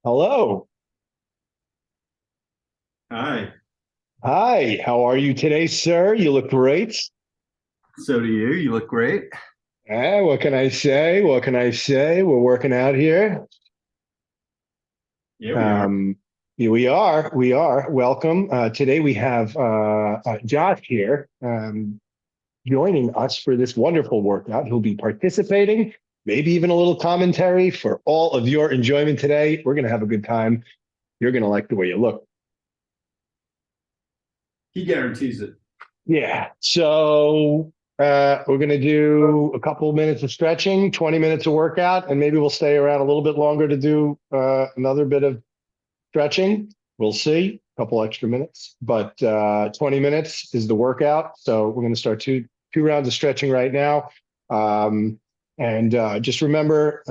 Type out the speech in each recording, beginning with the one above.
Hello. Hi. Hi. How are you today, sir? You look great. So do you. You look great. What can I say? What can I say? We're working out here. Yeah, we are. Um, Here we are. We are. Welcome. Today we have Josh here joining us for this wonderful workout. He'll be participating, maybe even a little commentary for all of your enjoyment today. We're going to have a good time. You're going to like the way you look. He guarantees it. Yeah. So we're going to do a couple of minutes of stretching, 20 minutes of workout, and maybe we'll stay around a little bit longer to do another bit of stretching. We'll see, a couple extra minutes, but 20 minutes is the workout. So we're going to start two rounds of stretching right now. And just remember,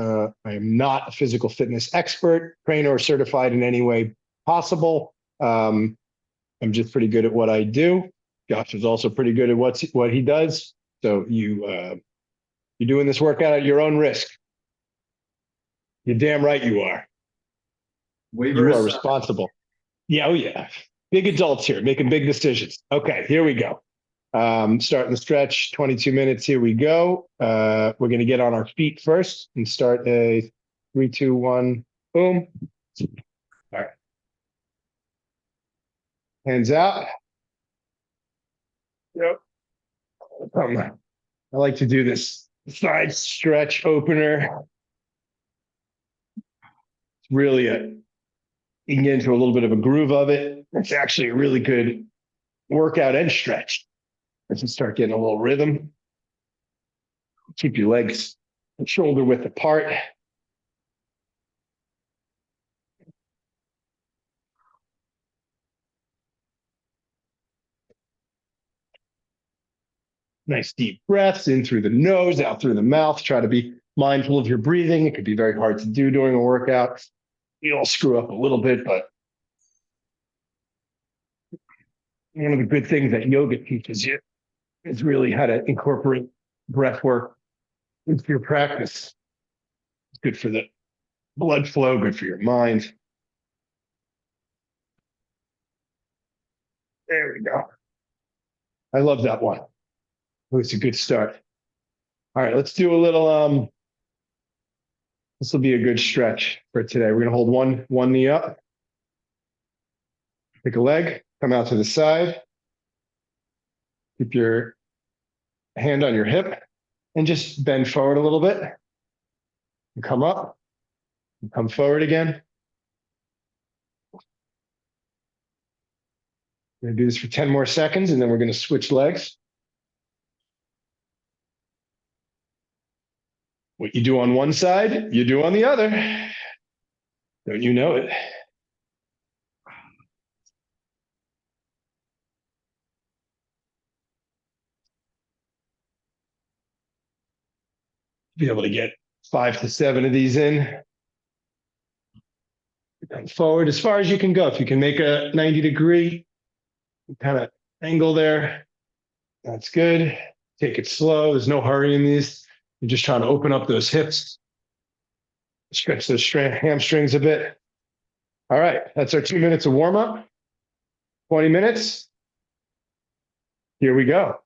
I am not a physical fitness expert, trainer, or certified in any way possible. I'm just pretty good at what I do. Josh is also pretty good at what he does. So you're doing this workout at your own risk. You're damn right you are. Waiver You are aside. responsible. Yeah, oh yeah. Big adults here making big decisions. Okay, here we go. Starting the stretch, 22 minutes. Here we go. We're going to get on our feet first and start a 3, 2, 1, boom. All right. Hands out. Yep. I like to do this side stretch opener. It's really you can get into a little bit of a groove of it. It's actually a really good workout and stretch. As you start getting a little rhythm, keep your legs and shoulder width apart. Nice deep breaths in through the nose, out through the mouth. Try to be mindful of your breathing. It could be very hard to do during a workout. You'll screw up a little bit, but one of the good things that yoga teaches you is really how to incorporate breath work into your practice. It's good for the blood flow, good for your mind. There we go. I love that one. Oh, it's a good start. All right, let's do a little this will be a good stretch for today. We're gonna hold one knee up, pick a leg, come out to the side, keep your hand on your hip, and just bend forward a little bit. And come up, and come forward again. We're gonna do this for 10 more seconds, and then we're gonna switch legs. What you do on one side, you do on the other. Don't you know it? Be able to get 5 to 7 of these in. Come forward as far as you can go. If you can make a 90-degree kind of angle there, that's good. Take it slow. There's no hurry in these. You're just trying to open up those hips, stretch those hamstrings a bit. All right, that's our 2 minutes of warm up. 20 minutes. Here we go.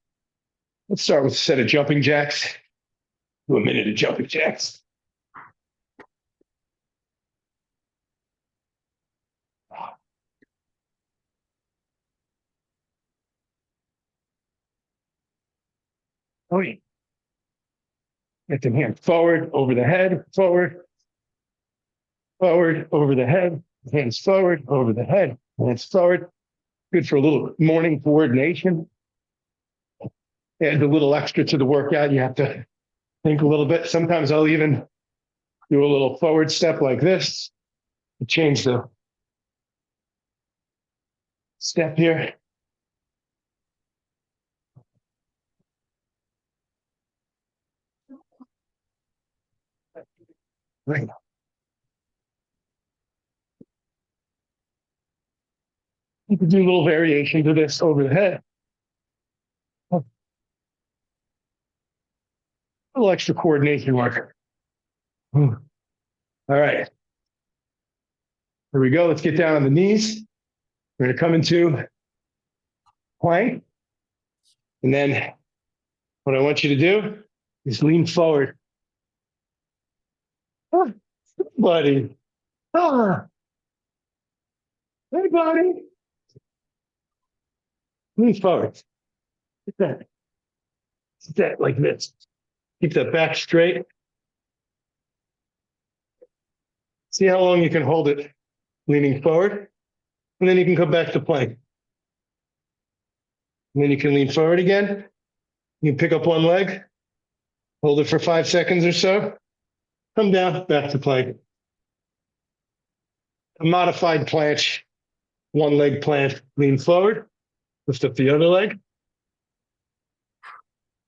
Let's start with a set of jumping jacks. Do a minute of jumping jacks. Oh, yeah. Get the hand forward, over the head, forward, forward, over the head, hands forward, over the head, hands forward. Good for a little morning coordination. Add a little extra to the workout. You have to think a little bit. Sometimes I'll even do a little forward step like this to change the step here. Right. You can do a little variation to this over the head. A little extra coordination work. All right. Here we go. Let's get down on the knees. We're going to come into plank. And then what I want you to do is lean forward. Oh, buddy. Ah. Hey, buddy. Lean forward. Get that. Get that like this. Keep that back straight. See how long you can hold it leaning forward. And then you can come back to plank. And then you can lean forward again. You can pick up one leg, hold it for 5 seconds or so, come down, back to plank. A modified planche, one leg planche, lean forward, lift up the other leg,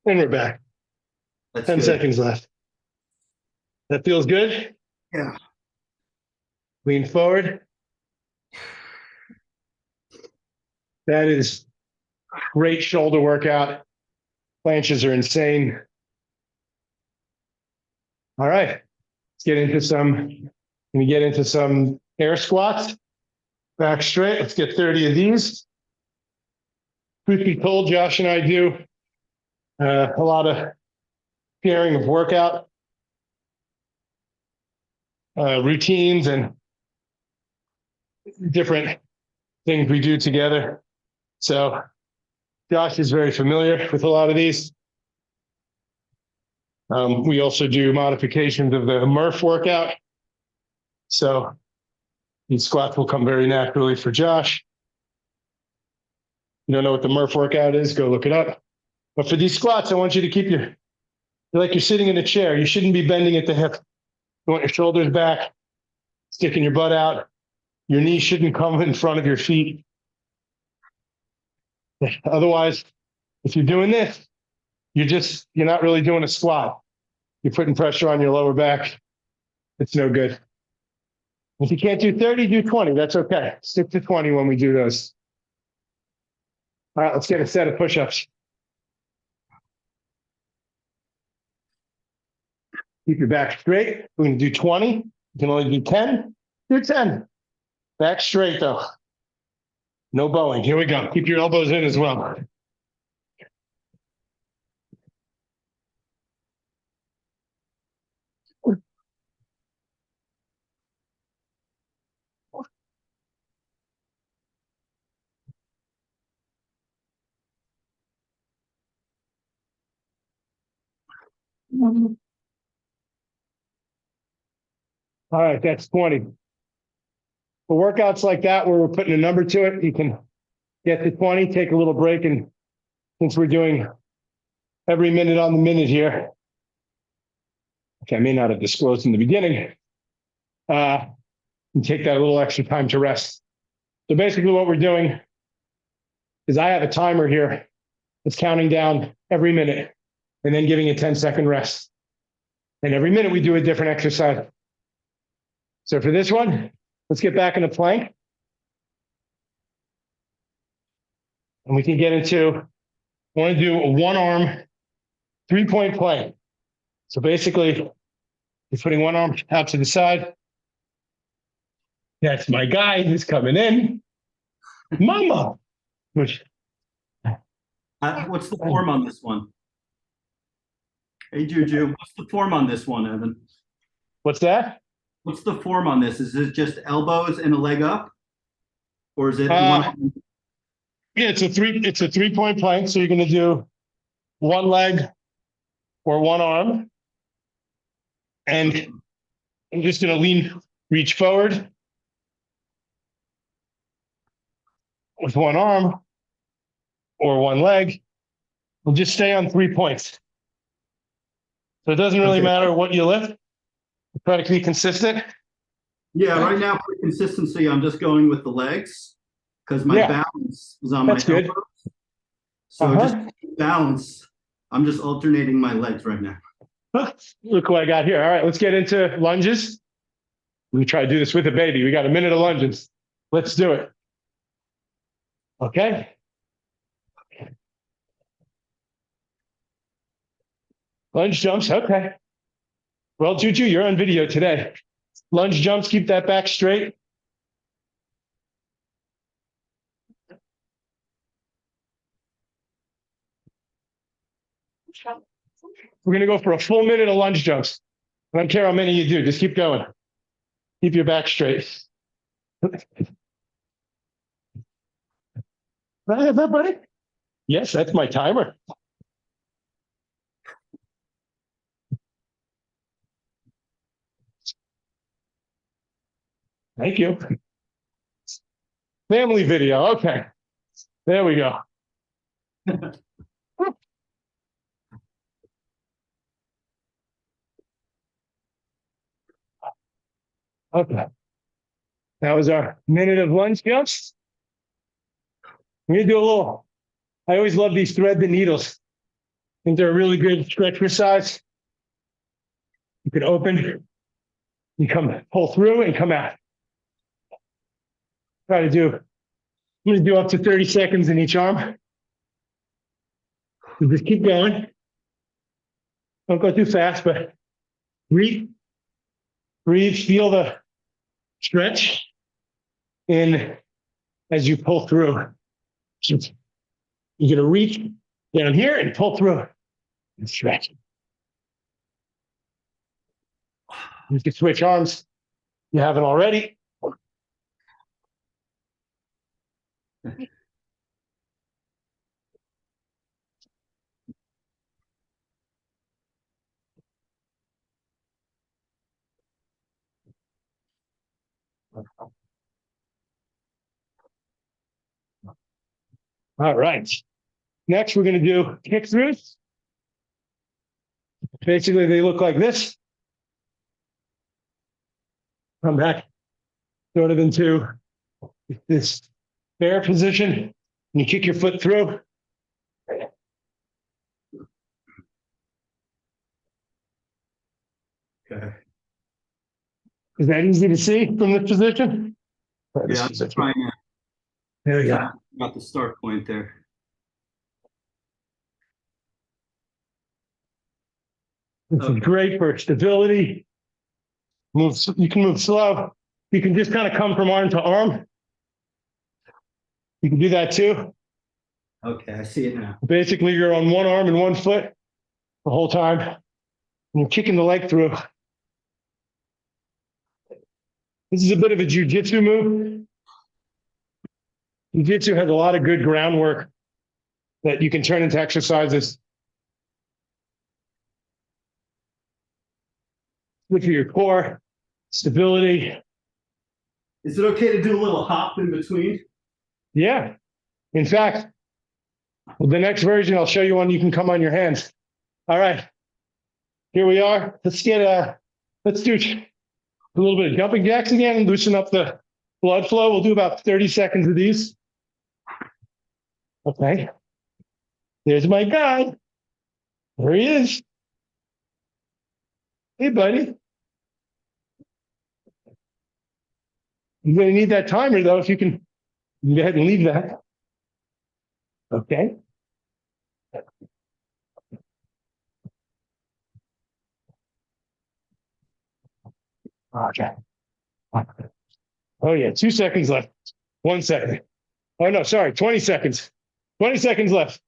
and we're back. That's 10 good. seconds left. That feels good? Yeah. Lean forward. That is great shoulder workout. Planches are insane. All right, let's get into some air squats. Back straight. Let's get 30 of these. Truth be told, Josh and I do a lot of sharing of workout routines and different things we do together. So Josh is very familiar with a lot of these. We also do modifications of the Murph workout. So these squats will come very naturally for Josh. You don't know what the Murph workout is, go look it up. But for these squats, I want you to keep like you're sitting in a chair. You shouldn't be bending at the hip. You want your shoulders back, sticking your butt out. Your knees shouldn't come in front of your feet. Otherwise, if you're doing this, you're not really doing a squat. You're putting pressure on your lower back. It's no good. If you can't do 30, do 20. That's okay. Stick to 20 when we do those. All right, let's get a set of push-ups. Keep your back straight. We're going to do 20. You can only do 10. Do 10. Back straight, though. No bowing. Here we go. Keep your elbows in as well. All right, that's 20. For workouts like that, where we're putting a number to it, you can get to 20, take a little break. And since we're doing every minute on the minute here, which I may not have disclosed in the beginning, you take that a little extra time to rest. So basically what we're doing is I have a timer here that's counting down every minute and then giving a 10-second rest. And every minute we do a different exercise. So for this one, let's get back in the plank. And we can get into, I want to do a one-arm, three-point plank. So basically, you're putting one arm out to the side. That's my guy who's coming in. Mama. What's the form on this one? Hey, Juju, what's the form on this one, Evan? What's that? What's the form on this? Is it just elbows and a leg up? Or is it one? Yeah, it's a three-point plank. So you're going to do one leg or one arm. And I'm just going to reach forward with one arm or one leg. We'll just stay on 3 points. So it doesn't really matter what you lift. Try to be consistent. Yeah, right now for consistency, I'm just going with the legs because my balance is on That's my good. elbows. So just to keep balance, I'm just alternating my legs right now. Look what I got here. All right, let's get into lunges. We try to do this with a baby. We got a minute of lunges. Let's do it. Okay. Lunge jumps. Okay. Well, Juju, you're on video today. Lunge jumps, keep that back straight. We're going to go for a full minute of lunge jumps. I don't care how many you do. Just keep going. Keep your back straight. Is that buddy? Yes, that's my timer. Thank you. Family video. Okay. There we go. Okay. That was our minute of lunge jumps. We're going to do a little. I always love these thread the needles. I think they're a really good stretch exercise. You can open, you come pull through and come out. I'm going to do up to 30 seconds in each arm. So just keep going. Don't go too fast, but breathe, feel the stretch in as you pull through. You're going to reach down here and pull through and stretch. You can switch arms if you haven't already. All right. Next, we're going to do kick throughs. Basically, they look like this. Come back sort of into this bear position. And you kick your foot through. Okay. Is that easy to see from this position? Yeah, I'm trying to. There we go. Got the start point there. This is great for stability. You can move slow. You can just kind of come from arm to arm. You can do that too. Okay, I see it now. Basically, you're on one arm and one foot the whole time. And you're kicking the leg through. This is a bit of a jujitsu move. Jiu-jitsu has a lot of good groundwork that you can turn into exercises. Good for your core, stability. Is it okay to do a little hop in between? Yeah. In fact, the next version, I'll show you one you can come on your hands. All right. Here we are. Let's do a little bit of jumping jacks again and loosen up the blood flow. We'll do about 30 seconds of these. Okay. There's my guy. There he is. Hey, buddy. You're going to need that timer, though, if you can go ahead and leave that. Okay. Okay. Oh, yeah, 2 seconds left. 1 second. Oh, no, sorry, 20 seconds. 20 seconds left.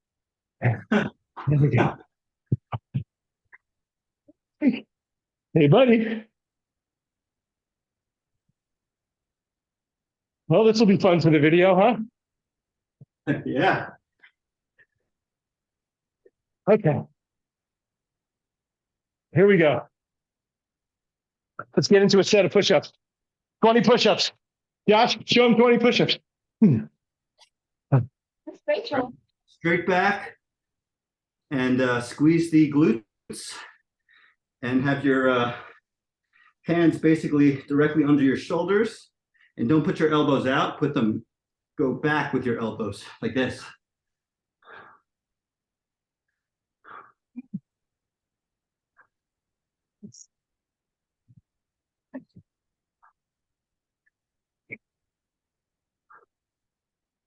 There we go. Hey, buddy. Well, this will be fun for the video, huh? Yeah. Okay. Here we go. Let's get into a set of push-ups. 20 push-ups. Josh, show him 20 push-ups. Rachel. Straight back and squeeze the glutes and have your hands basically directly under your shoulders, and don't put your elbows out, go back with your elbows like this.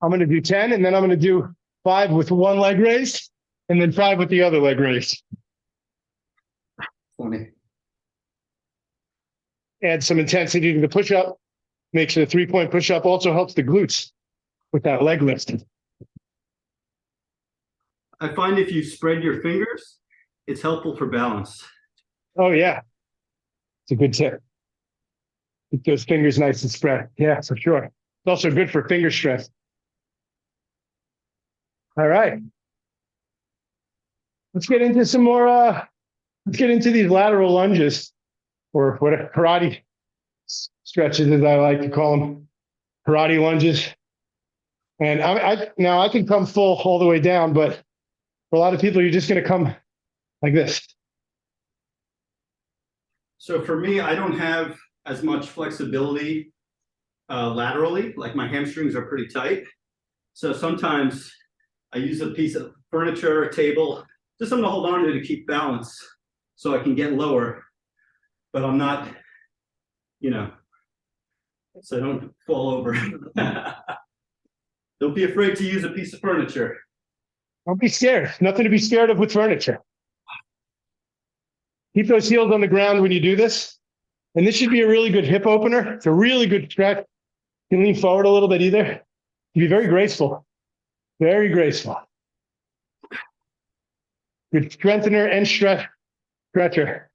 I'm going to do 10, and then I'm going to do 5 with one leg raised, and then 5 with the other leg raised. 20. Add some intensity to the push-up. Makes it a 3-point push-up. Also helps the glutes with that leg lift. I find if you spread your fingers It's helpful for balance. Oh, yeah. It's a good tip. Keep those fingers nice and spread. Yeah, for sure. It's also good for finger strength. All right. Let's get into some more, let's get into these lateral lunges, or what karate stretches, as I like to call them, karate lunges. And now I can come full all the way down, but for a lot of people, you're just going to come like this. So for me, I don't have as much flexibility laterally, like my hamstrings are pretty tight. So sometimes I use a piece of furniture, a table, just something to hold on to keep balance so I can get lower, but I'm not, so I don't fall over. Don't be afraid to use a piece of furniture. Don't be scared. Nothing to be scared of with furniture. Keep those heels on the ground when you do this. And this should be a really good hip opener. It's a really good stretch. You can lean forward a little bit either. Be very graceful. Very graceful. Good strengthener and stretcher.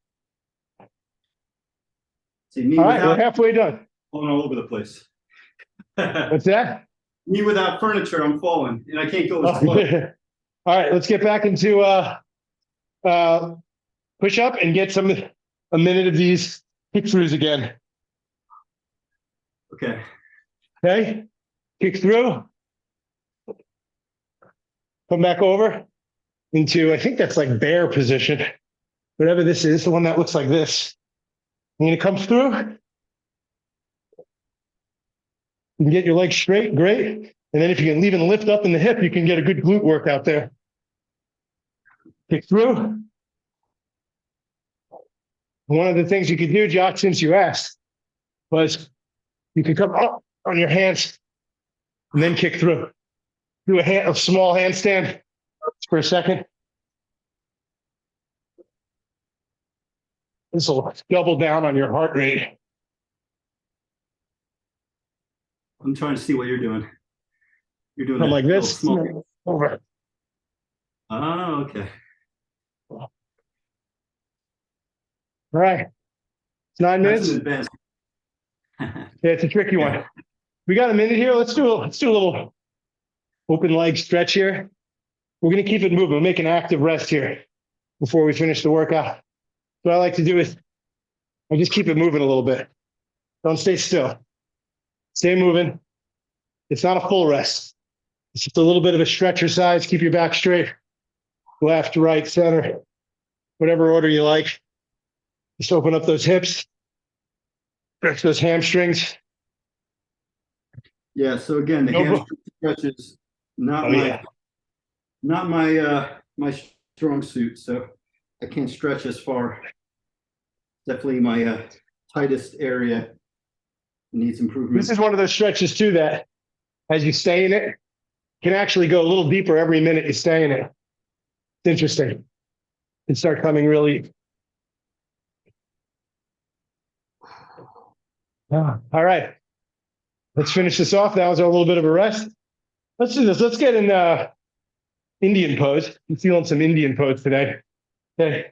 See, me all right, without we're halfway done. falling all over the place. What's that? Me without furniture, I'm falling, and I can't go as Oh, slow. all right, let's get back into push up and get a minute of these kick throughs again. Okay. Okay, kick through. Come back over into, I think that's like bear position. Whatever this is, the one that looks like this. And when it comes through, you can get your legs straight, great. And then if you can even lift up in the hip, you can get a good glute workout there. Kick through. One of the things you could do, Josh, since you asked, was you could come up on your hands and then kick through. Do a small handstand for a second. This will double down on your heart rate. I'm trying to see what you're doing. You're doing I'm like this. small. Over. Oh, okay. All right. It's 9 minutes. That's an advanced. Yeah, it's a tricky one. We got a minute here. Let's do a little open leg stretch here. We're going to keep it moving. We'll make an active rest here before we finish the workout. What I like to do is I just keep it moving a little bit. Don't stay still. Stay moving. It's not a full rest. It's just a little bit of a stretch exercise. Keep your back straight. Left, right, center, whatever order you like. Just open up those hips. Stretch those hamstrings. Yeah. So again, the hamstring stretches not my strong suit. So I can't stretch as far. Definitely my tightest area needs improvement. This is one of those stretches too that, as you stay in it, can actually go a little deeper every minute you stay in it. It's interesting. And start coming really. All right. Let's finish this off. That was a little bit of a rest. Let's do this. Let's get in Indian pose. I'm feeling some Indian pose today. Okay.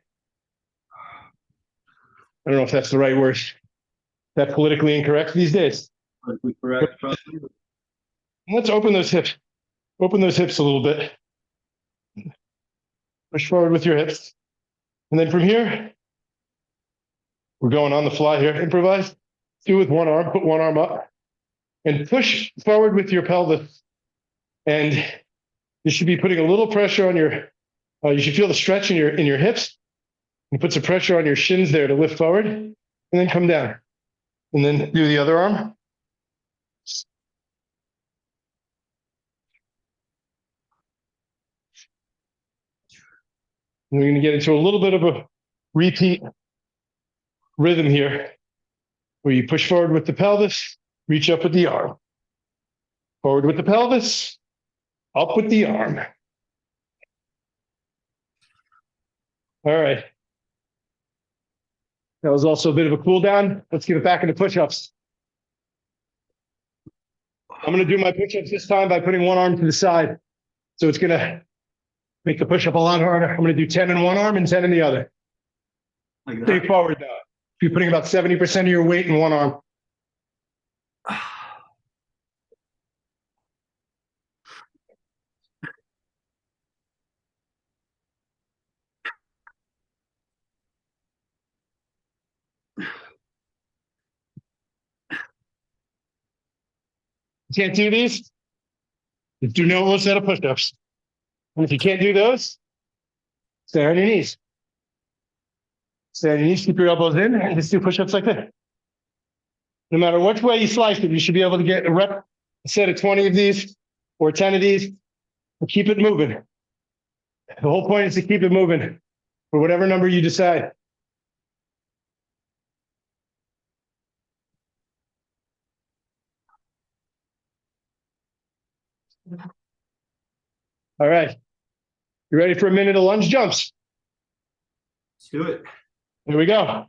I don't know if that's the right word. Is that politically incorrect these days? Correct. Let's open those hips. Open those hips a little bit. Push forward with your hips. And then from here, we're going on the fly here. Improvise. Do with one arm. Put one arm up. And push forward with your pelvis. And you should be putting a little pressure on your, you should feel the stretch in your hips. And put some pressure on your shins there to lift forward. And then come down. And then do the other arm. And we're going to get into a little bit of a repeat rhythm here, where you push forward with the pelvis, reach up with the arm. Forward with the pelvis, up with the arm. All right. That was also a bit of a cool down. Let's get it back into push-ups. I'm going to do my push-ups this time by putting one arm to the side. So it's going to Make the push-up a lot harder. I'm going to do 10 in one arm and 10 in the other. Like Stay that. forward though. You're putting about 70% of your weight in one arm. Can't do these? Just do no set of push-ups. And if you can't do those, stay on your knees. Stay on your knees, keep your elbows in, and just do push-ups like that. No matter which way you slice it, you should be able to get a rep, a set of 20 of these or 10 of these, and keep it moving. The whole point is to keep it moving for whatever number you decide. All right. You ready for a minute of lunge jumps? Let's do it. Here we go.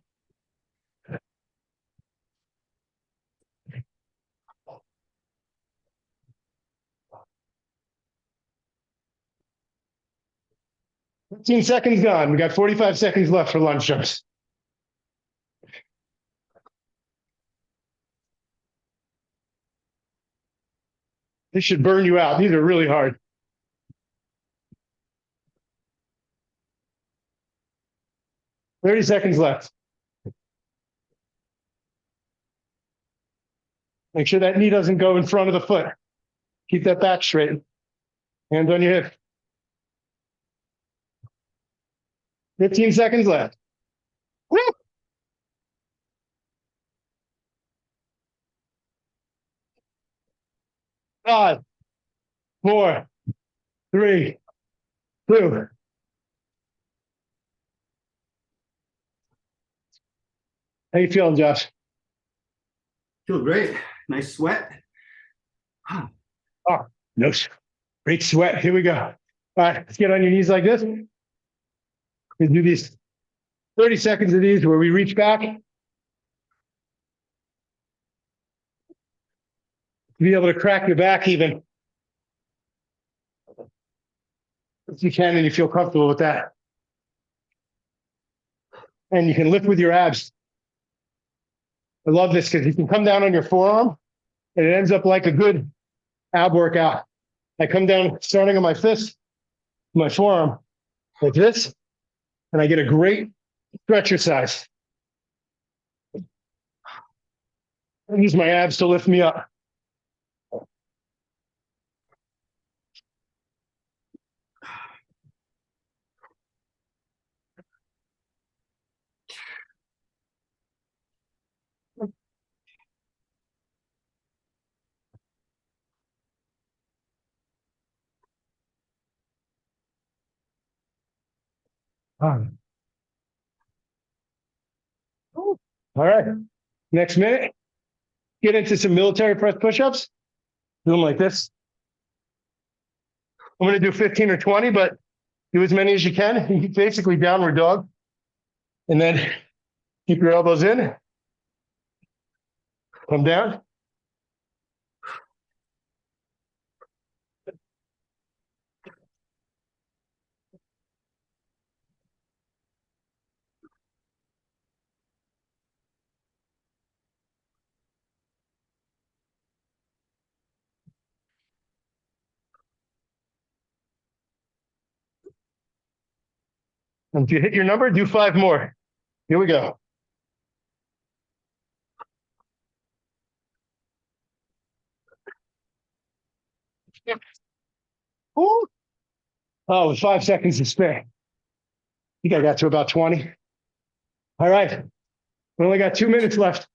"15 seconds gone. We got 45 seconds left for lunge jumps. This should burn you out. These are really hard. "30 seconds left. Make sure that knee doesn't go in front of the foot. Keep that back straight. Hands on your hip. 15 seconds left. Woo! 5, 4, 3, 2. How you feeling, Josh? Feel great. Nice sweat. Oh, no, great sweat. Here we go. All right, let's get on your knees like this. We do these 30 seconds of these where we reach back. Be able to crack your back even. If you can and you feel comfortable with that. And you can lift with your abs. I love this because you can come down on your forearm and it ends up like a good ab workout. I come down starting on my fist, my forearm, like this, and I get a great stretch exercise. I use my abs to lift me up. All right, next minute, get into some military press push-ups. Do them like this. I'm going to do 15 or 20, but do as many as you can. Basically downward dog. And then keep your elbows in. Come down. And if you hit your number, do 5 more. Here we go. Ooh. Oh, with 5 seconds to spare. I think I got to about 20. All right. We only got 2 minutes left.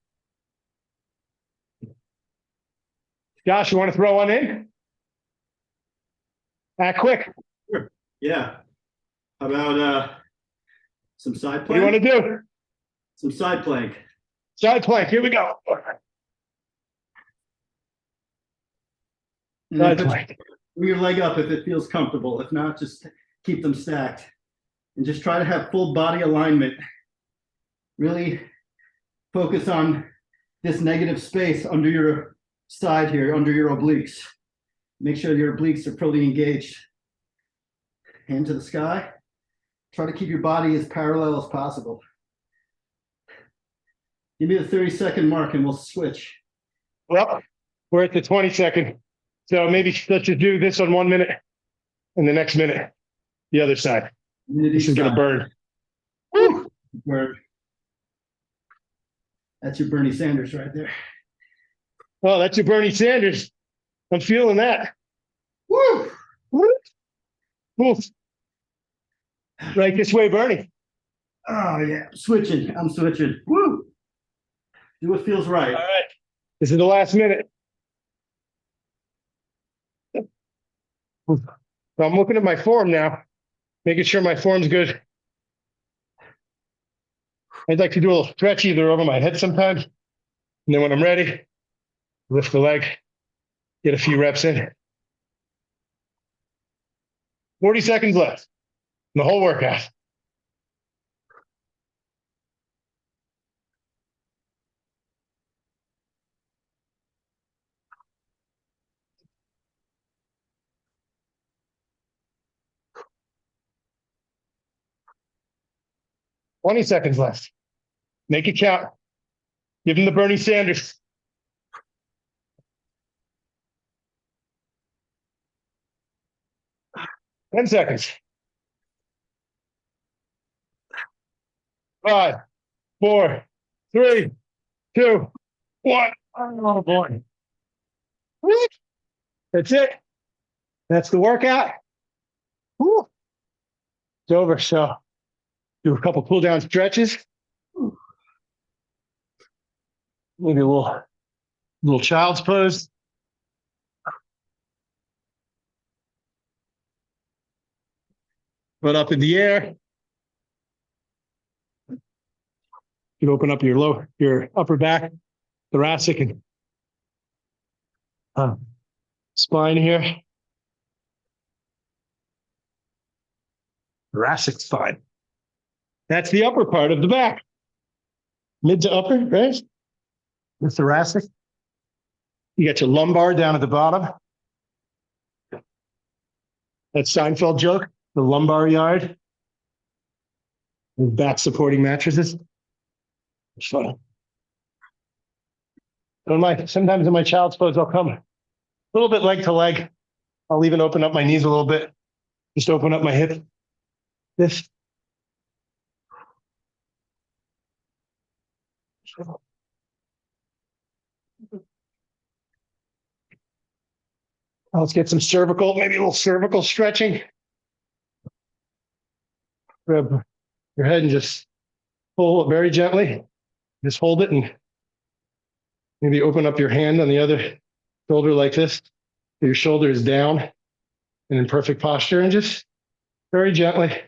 Josh, you want to throw one in? Act quick. Sure. Yeah. How about some side plank? What do you want to do? Some side plank. Side plank. Here we go. And then Side put plank. your leg up if it feels comfortable. If not, just keep them stacked. And just try to have full body alignment. Really focus on this negative space under your side here, under your obliques. Make sure your obliques are fully engaged. Hand to the sky. Try to keep your body as parallel as possible. Give me the 30-second mark and we'll switch. Well, we're at the 20-second. So maybe let's just do this on 1 minute and the next minute, the other side. This is going to burn. Woo! Burn. That's your Bernie Sanders right there. Oh, that's your Bernie Sanders. I'm feeling that. Woo! Woo! Move. Right this way, Bernie. Oh, yeah. Switching. I'm switching. Woo! Do what feels right. All right. This is the last minute. So I'm looking at my form now, making sure my form's good. I'd like to do a little stretch either over my head sometimes. And then when I'm ready, lift the leg, get a few reps in. 40 seconds left in the whole workout. Twenty seconds left. Make it count. Give him the Bernie Sanders. Ten seconds. 5, 4, 3, 2, 1. Oh boy. That's it. That's the workout. Woo. It's over. So do a couple cool down stretches. Maybe a little child's pose. Foot up in the air. You can open up your upper back, thoracic, and spine here. Thoracic spine. That's the upper part of the back. Mid to upper, right? The thoracic. You got your lumbar down at the bottom. That Seinfeld joke, the lumbar yard. With back supporting mattresses. It's fun. Sometimes in my child's pose, I'll come a little bit leg to leg. I'll even open up my knees a little bit. Just open up my hip. This. Let's get some cervical, maybe a little cervical stretching. Grab your head and just pull it very gently. Just hold it and maybe open up your hand on the other shoulder like this. Your shoulder is down and in perfect posture, and just very gently.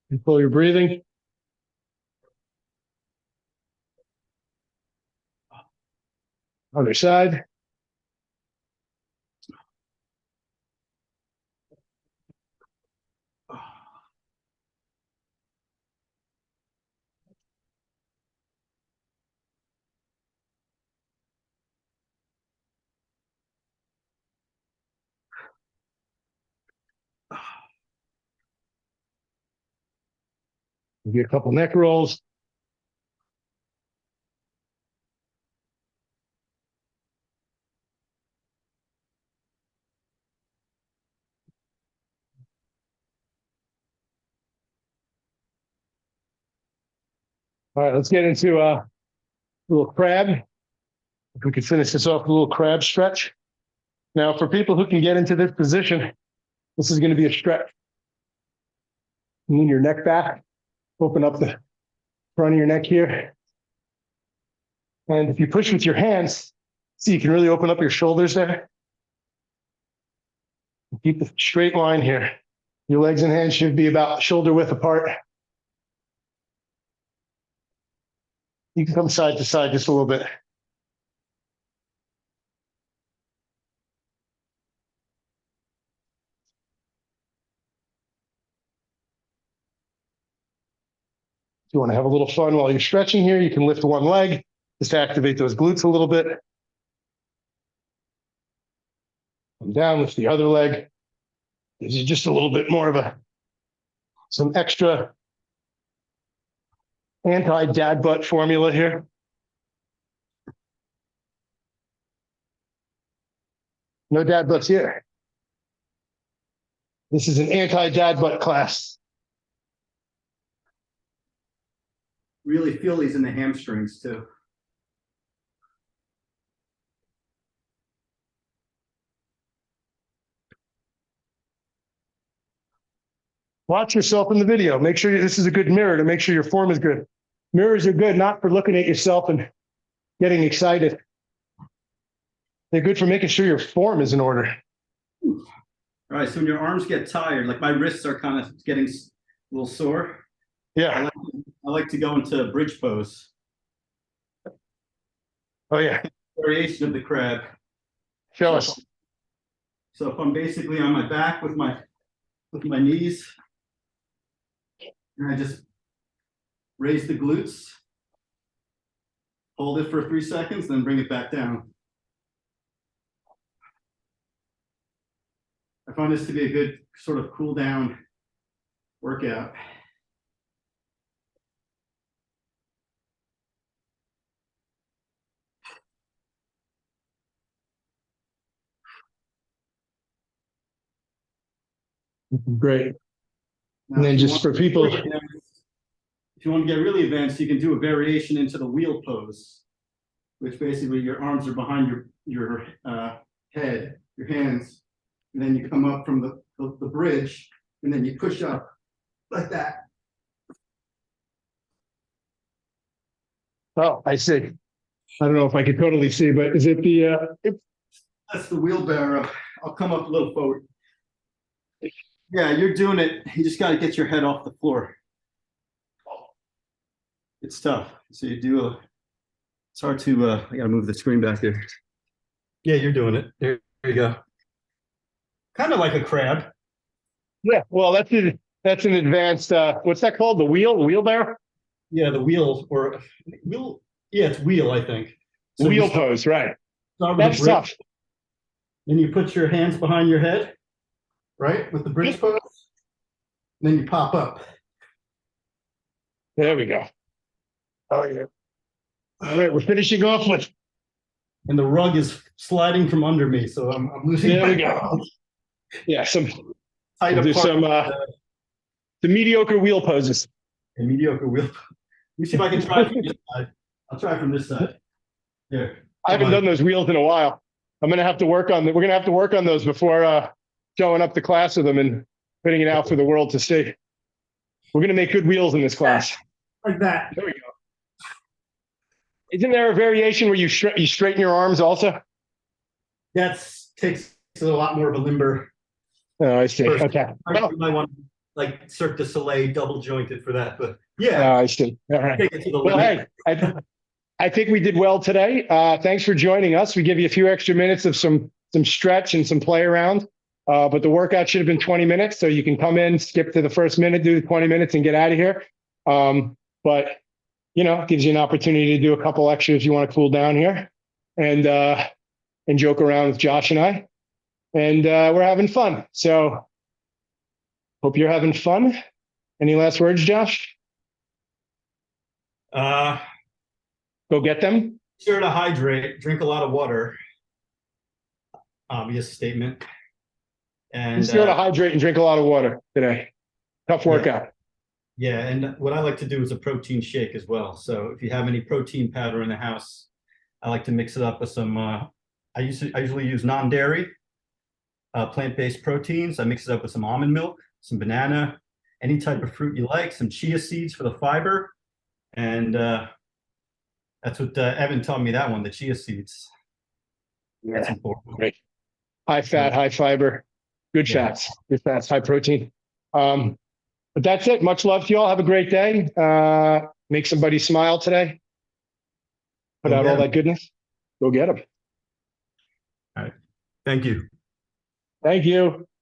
Control your breathing. Other side. Get a couple neck rolls. All right, let's get into a little crab. If we could finish this off with a little crab stretch. Now, for people who can get into this position, this is going to be a stretch. Lean your neck back, open up the front of your neck here. And if you push with your hands, see, you can really open up your shoulders there. Keep the straight line here. Your legs and hands should be about shoulder width apart. You can come side to side just a little bit. If you want to have a little fun while you're stretching here, you can lift one leg, Just activate those glutes a little bit. Come down with the other leg. Gives you just a little bit more of some extra anti-dad butt formula here. No dad butts here. This is an anti-dad butt class. Really feel these in the hamstrings too. Watch yourself in the video. Make sure this is a good mirror to make sure your form is good. Mirrors are good not for looking at yourself and getting excited. They're good for making sure your form is in order. All right, so when your arms get tired, like my wrists are kind of getting a little sore. Yeah. I like to go into bridge pose. Oh, yeah. Variation of the crab. Show us. So if I'm basically on my back with my knees, and I just raise the glutes, hold it for 3 seconds, then bring it back down. I find this to be a good sort of cool down workout. Great. Now, And then if you just want- for people, if you want to get really advanced, you can do a variation into the wheel pose, which basically your arms are behind your head, your hands, and then you come up from the bridge, and then you push up like that. oh, I see. I don't know if I could totally see, but is it the, That's the wheelbarrow. I'll come up a little forward. Yeah, you're doing it. You just got to get your head off the floor. It's tough. So you do it's hard to, I got to move the screen back there. Yeah, you're doing it. There you go. Kind of like a crab. yeah, well, that's an advanced, what's that called? The wheelbarrow? Yeah, the wheel or wheel. Yeah, it's wheel, I think. So Wheel you start pose, right. with the That's bridge, tough. then you put your hands behind your head, right, with the bridge pose. Then you pop up. There we go. Oh, yeah. All right, we're finishing off with, And the rug is sliding from under me, so I'm losing. there my we go. Yeah, Tight we'll do apart some, the mediocre wheel poses. a mediocre wheel. Let me see if I can try from this side. I'll try from this side. Here. I haven't done those wheels in a while. I'm going to have to work on, we're going to have to work on those before, showing up to class with them and putting it out for the world to see. We're going to make good wheels in this class. Like that. There we go. Isn't there a variation where you straighten your arms also? That's takes a lot more of a limber. Oh, I see. First. Okay. Well, You might want like Cirque du Soleil double jointed for that, but yeah, I see. All right. take it to the Well, limit. hey, I think we did well today. Thanks for joining us. We give you a few extra minutes of some stretch and some play around. But the workout should have been 20 minutes. So you can come in, skip to the first minute, do the 20 minutes and get out of here. But you know, gives you an opportunity to do a couple extra if you want to cool down here and joke around with Josh and I. And we're having fun. So hope you're having fun. Any last words, Josh? Go get them. Sure to hydrate, drink a lot of water. Obvious statement. And Be sure to hydrate and drink a lot of water today. Tough workout. yeah, and what I like to do is a protein shake as well. So if you have any protein powder in the house, I like to mix it up with some. I usually use non-dairy, plant-based proteins. I mix it up with some almond milk, some banana, any type of fruit you like, some chia seeds for the fiber, and that's what Evan taught me that one, the chia seeds. That's Yeah. important. Great. High fat, high fiber, good Yeah. fats, good fats, high protein. But that's it. Much love to you all. Have a great day. Make somebody smile today. Put Go out get all 'em. that goodness. Go get them. Thank you. Thank you.